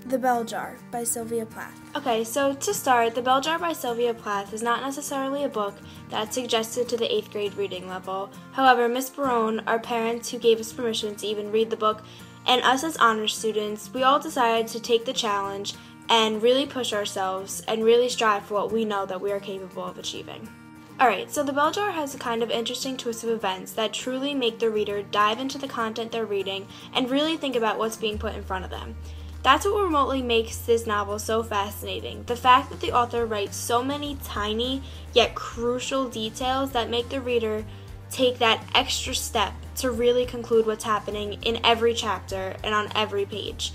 The Bell Jar by Sylvia Plath. Okay, so to start, The Bell Jar by Sylvia Plath is not necessarily a book that's suggested to the 8th grade reading level. However, Miss Barone, our parents who gave us permission to even read the book, and us as honors students, we all decided to take the challenge and really push ourselves and really strive for what we know that we are capable of achieving. Alright, so The Bell Jar has a kind of interesting twist of events that truly make the reader dive into the content they're reading and really think about what's being put in front of them. That's what remotely makes this novel so fascinating. The fact that the author writes so many tiny yet crucial details that make the reader take that extra step to really conclude what's happening in every chapter and on every page.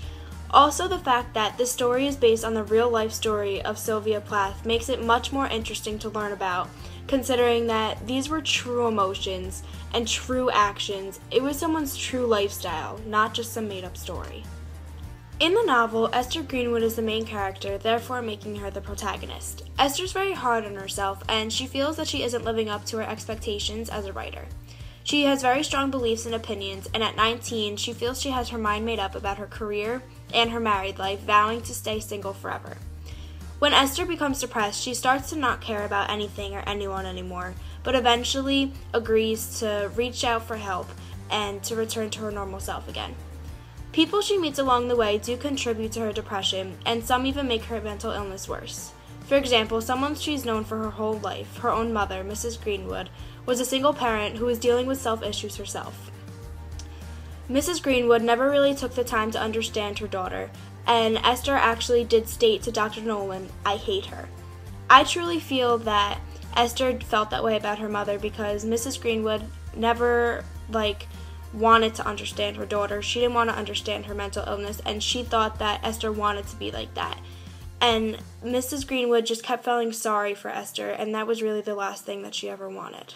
Also, the fact that this story is based on the real-life story of Sylvia Plath makes it much more interesting to learn about, considering that these were true emotions and true actions. It was someone's true lifestyle, not just some made-up story. In the novel, Esther Greenwood is the main character, therefore making her the protagonist. Esther's very hard on herself, and she feels that she isn't living up to her expectations as a writer. She has very strong beliefs and opinions, and at 19, she feels she has her mind made up about her career and her married life, vowing to stay single forever. When Esther becomes depressed, she starts to not care about anything or anyone anymore, but eventually agrees to reach out for help and to return to her normal self again. People she meets along the way do contribute to her depression, and some even make her mental illness worse. For example, someone she's known for her whole life, her own mother, Mrs. Greenwood, was a single parent who was dealing with self-issues herself. Mrs. Greenwood never really took the time to understand her daughter, and Esther actually did state to Dr. Nolan, "I hate her." I truly feel that Esther felt that way about her mother because Mrs. Greenwood never, wanted to understand her daughter. She didn't want to understand her mental illness, and she thought that Esther wanted to be like that. And Mrs. Greenwood just kept feeling sorry for Esther, and that was really the last thing that she ever wanted.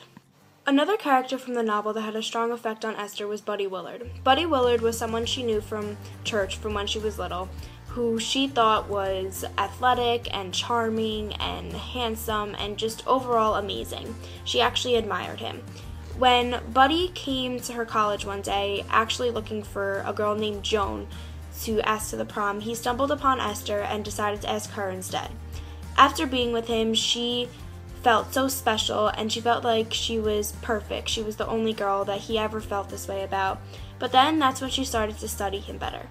Another character from the novel that had a strong effect on Esther was Buddy Willard. Buddy Willard was someone she knew from church from when she was little, who she thought was athletic and charming and handsome and just overall amazing. She actually admired him. When Buddy came to her college one day, actually looking for a girl named Joan to ask to the prom, he stumbled upon Esther and decided to ask her instead. After being with him, she felt so special and she felt like she was perfect. She was the only girl that he ever felt this way about. But then that's when she started to study him better.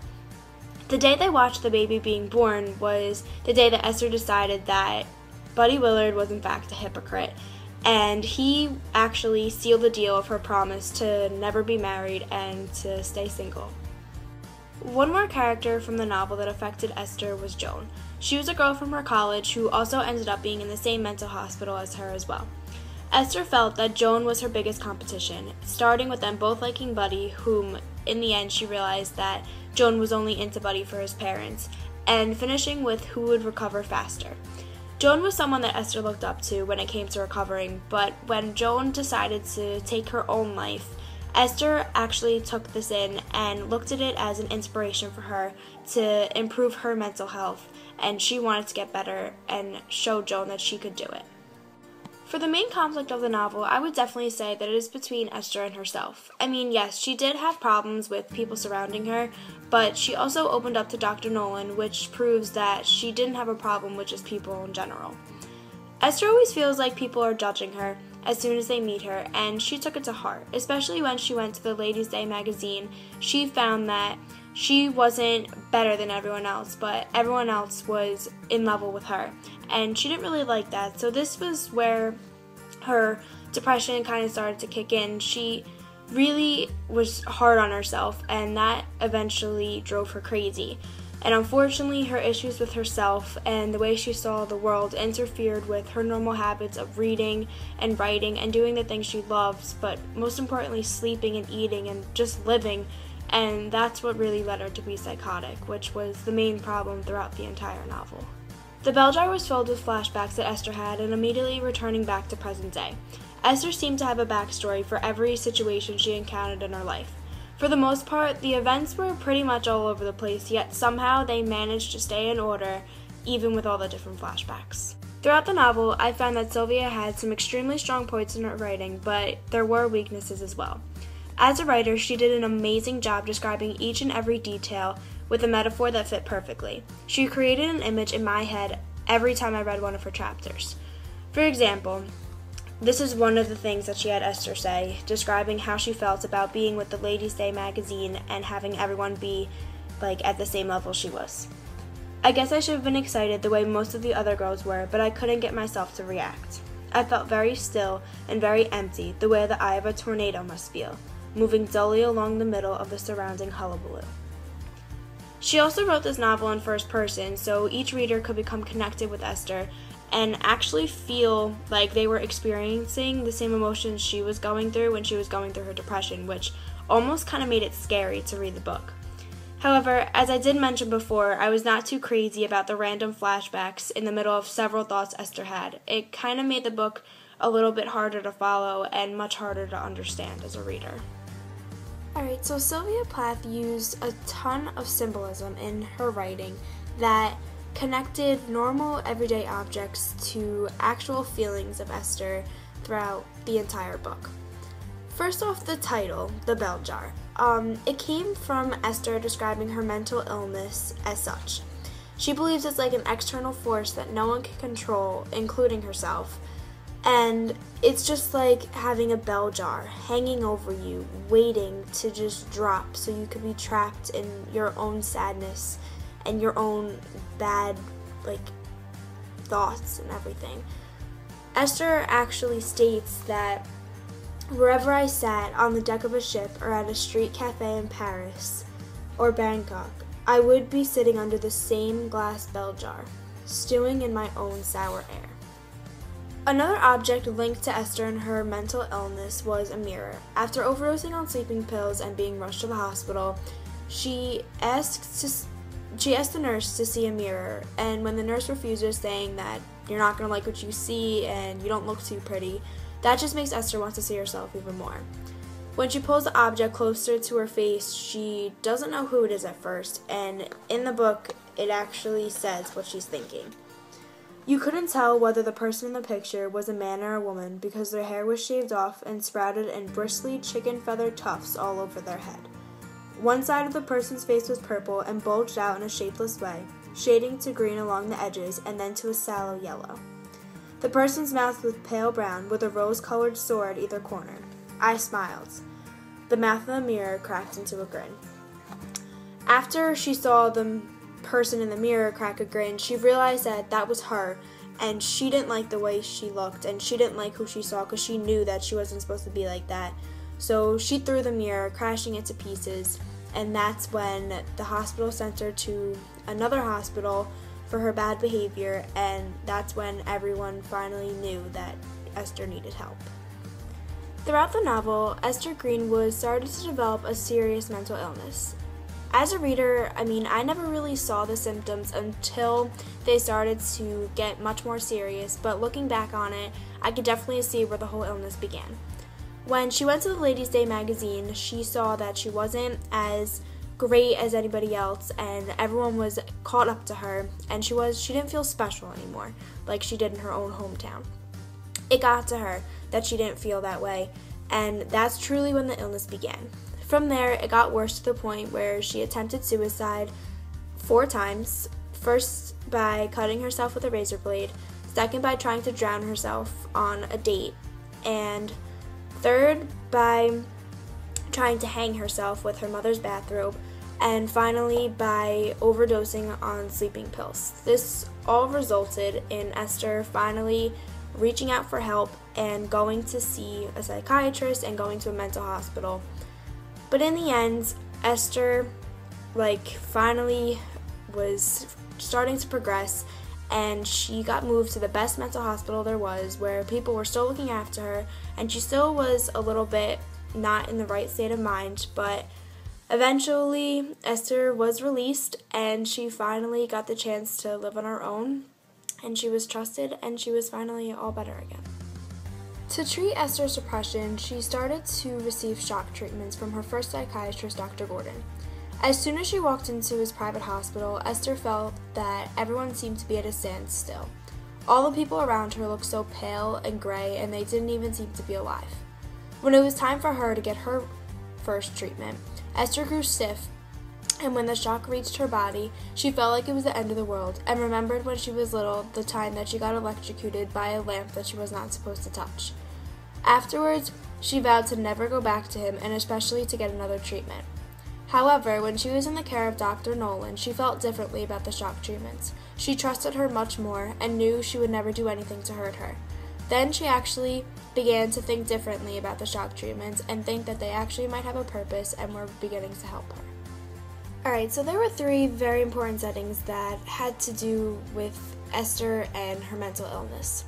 The day they watched the baby being born was the day that Esther decided that Buddy Willard was in fact a hypocrite. And he actually sealed the deal of her promise to never be married and to stay single. One more character from the novel that affected Esther was Joan. She was a girl from her college who also ended up being in the same mental hospital as her as well. Esther felt that Joan was her biggest competition, starting with them both liking Buddy, whom in the end she realized that Joan was only into Buddy for his parents, and finishing with who would recover faster. Joan was someone that Esther looked up to when it came to recovering, but when Joan decided to take her own life, Esther actually took this in and looked at it as an inspiration for her to improve her mental health, and she wanted to get better and show Joan that she could do it. For the main conflict of the novel, I would definitely say that it is between Esther and herself. I mean, yes, she did have problems with people surrounding her, but she also opened up to Dr. Nolan, which proves that she didn't have a problem with just people in general. Esther always feels like people are judging her as soon as they meet her, and she took it to heart, especially when she went to the Ladies' Day magazine. She found that she wasn't better than everyone else, but everyone else was in level with her, and she didn't really like that. So this was where her depression kind of started to kick in. She really was hard on herself, and that eventually drove her crazy. And unfortunately, her issues with herself and the way she saw the world interfered with her normal habits of reading and writing and doing the things she loves, but most importantly, sleeping and eating and just living. And that's what really led her to be psychotic, which was the main problem throughout the entire novel. The Bell Jar was filled with flashbacks that Esther had and immediately returning back to present day. Esther seemed to have a backstory for every situation she encountered in her life. For the most part, the events were pretty much all over the place, yet somehow they managed to stay in order, even with all the different flashbacks. Throughout the novel, I found that Sylvia had some extremely strong points in her writing, but there were weaknesses as well. As a writer, she did an amazing job describing each and every detail with a metaphor that fit perfectly. She created an image in my head every time I read one of her chapters. For example, this is one of the things that she had Esther say, describing how she felt about being with the Ladies' Day magazine and having everyone be at the same level she was. I guess I should have been excited the way most of the other girls were, but I couldn't get myself to react. I felt very still and very empty, the way the eye of a tornado must feel, moving dully along the middle of the surrounding hullabaloo. She also wrote this novel in first person, so each reader could become connected with Esther and actually feel like they were experiencing the same emotions she was going through when she was going through her depression, which almost kind of made it scary to read the book. However, as I did mention before, I was not too crazy about the random flashbacks in the middle of several thoughts Esther had. It kind of made the book a little bit harder to follow and much harder to understand as a reader. Alright, so Sylvia Plath used a ton of symbolism in her writing that connected normal everyday objects to actual feelings of Esther throughout the entire book. First off, the title, The Bell Jar. It came from Esther describing her mental illness as such. She believes it's like an external force that no one can control, including herself. And it's just like having a bell jar hanging over you, waiting to just drop so you could be trapped in your own sadness and your own bad, thoughts and everything. Esther actually states that wherever I sat on the deck of a ship or at a street cafe in Paris or Bangkok, I would be sitting under the same glass bell jar, stewing in my own sour air. Another object linked to Esther and her mental illness was a mirror. After overdosing on sleeping pills and being rushed to the hospital, she asked the nurse to see a mirror, and when the nurse refuses, saying that you're not going to like what you see and you don't look too pretty, that just makes Esther want to see herself even more. When she pulls the object closer to her face, she doesn't know who it is at first, and in the book, it actually says what she's thinking. You couldn't tell whether the person in the picture was a man or a woman because their hair was shaved off and sprouted in bristly chicken feather tufts all over their head. One side of the person's face was purple and bulged out in a shapeless way, shading to green along the edges and then to a sallow yellow. The person's mouth was pale brown with a rose-colored sore at either corner. I smiled. The mouth of the mirror cracked into a grin. After she saw the person in the mirror crack a grin, she realized that was her, and she didn't like the way she looked, and she didn't like who she saw because she knew that she wasn't supposed to be like that. So she threw the mirror, crashing it to pieces, and that's when the hospital sent her to another hospital for her bad behavior, and that's when everyone finally knew that Esther needed help. Throughout the novel, Esther Greenwood started to develop a serious mental illness. As a reader, I never really saw the symptoms until they started to get much more serious, but looking back on it, I could definitely see where the whole illness began. When she went to the Ladies' Day magazine, she saw that she wasn't as great as anybody else, and everyone was caught up to her, and she didn't feel special anymore, like she did in her own hometown. It got to her that she didn't feel that way, and that's truly when the illness began. From there, it got worse to the point where she attempted suicide 4 times, first by cutting herself with a razor blade, second by trying to drown herself on a date, and third by trying to hang herself with her mother's bathrobe, and finally by overdosing on sleeping pills. This all resulted in Esther finally reaching out for help and going to see a psychiatrist and going to a mental hospital. But in the end, Esther finally was starting to progress, and she got moved to the best mental hospital there was, where people were still looking after her, and she still was a little bit not in the right state of mind, but eventually Esther was released, and she finally got the chance to live on her own, and she was trusted, and she was finally all better again. To treat Esther's depression, she started to receive shock treatments from her first psychiatrist, Dr. Gordon. As soon as she walked into his private hospital, Esther felt that everyone seemed to be at a standstill. All the people around her looked so pale and gray, and they didn't even seem to be alive. When it was time for her to get her first treatment, Esther grew stiff and when the shock reached her body, she felt like it was the end of the world, and remembered when she was little the time that she got electrocuted by a lamp that she was not supposed to touch. Afterwards, she vowed to never go back to him, and especially to get another treatment. However, when she was in the care of Dr. Nolan, she felt differently about the shock treatments. She trusted her much more and knew she would never do anything to hurt her. Then she actually began to think differently about the shock treatments and think that they actually might have a purpose and were beginning to help her. Alright, so there were 3 very important settings that had to do with Esther and her mental illness.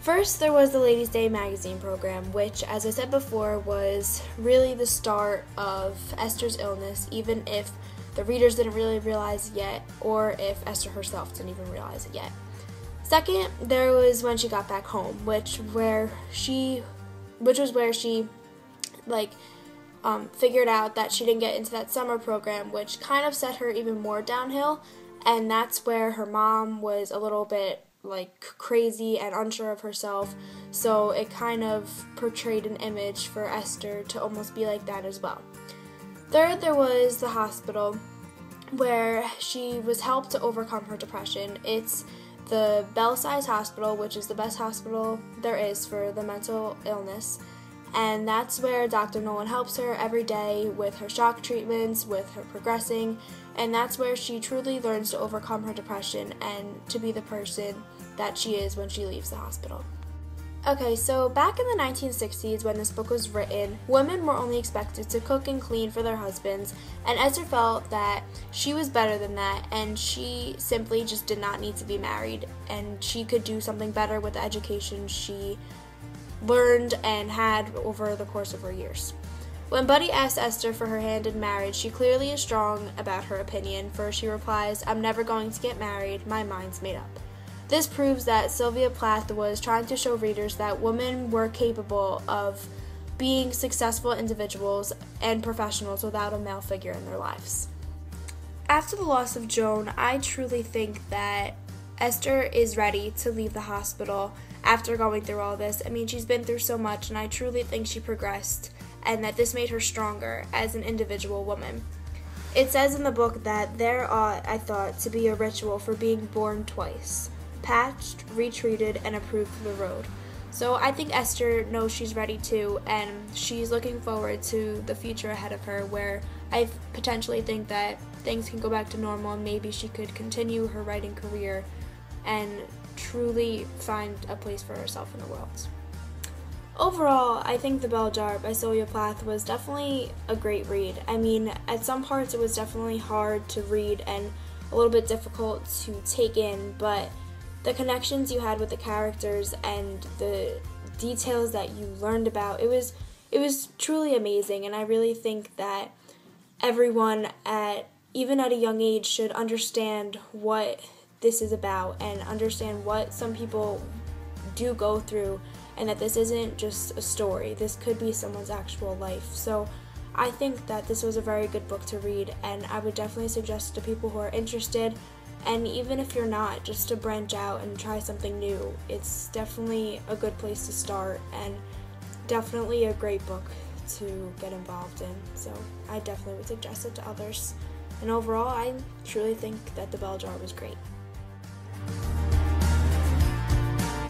First, there was the Ladies' Day magazine program, which, as I said before, was really the start of Esther's illness, even if the readers didn't really realize it yet, or if Esther herself didn't even realize it yet. Second, there was when she got back home, which was where she figured out that she didn't get into that summer program, which kind of set her even more downhill, and that's where her mom was a little bit crazy and unsure of herself, so it kind of portrayed an image for Esther to almost be like that as well. Third, there was the hospital, where she was helped to overcome her depression. It's the Belsize Hospital, which is the best hospital there is for the mental illness, and that's where Dr. Nolan helps her every day with her shock treatments, with her progressing, and that's where she truly learns to overcome her depression and to be the person that she is when she leaves the hospital. Okay, so back in the 1960s when this book was written, women were only expected to cook and clean for their husbands, and Esther felt that she was better than that, and she simply just did not need to be married, and she could do something better with the education she learned and had over the course of her years. When Buddy asks Esther for her hand in marriage, she clearly is strong about her opinion, for she replies, "I'm never going to get married, my mind's made up." This proves that Sylvia Plath was trying to show readers that women were capable of being successful individuals and professionals without a male figure in their lives. After the loss of Joan, I truly think that Esther is ready to leave the hospital after going through all this. I mean, she's been through so much, and I truly think she progressed, and that this made her stronger as an individual woman. It says in the book that there ought, I thought, to be a ritual for being born twice, patched, retreated, and approved for the road. So I think Esther knows she's ready too, and she's looking forward to the future ahead of her, where I potentially think that things can go back to normal and maybe she could continue her writing career and truly find a place for herself in the world. Overall, I think The Bell Jar by Sylvia Plath was definitely a great read. I mean, at some parts it was definitely hard to read and a little bit difficult to take in, but the connections you had with the characters and the details that you learned about, it was truly amazing, and I really think that everyone even at a young age should understand what this is about and understand what some people do go through, and that this isn't just a story. This could be someone's actual life. So I think that this was a very good book to read, and I would definitely suggest to people who are interested, and even if you're not, just to branch out and try something new. It's definitely a good place to start, and definitely a great book to get involved in. So I definitely would suggest it to others. And overall, I truly think that The Bell Jar was great.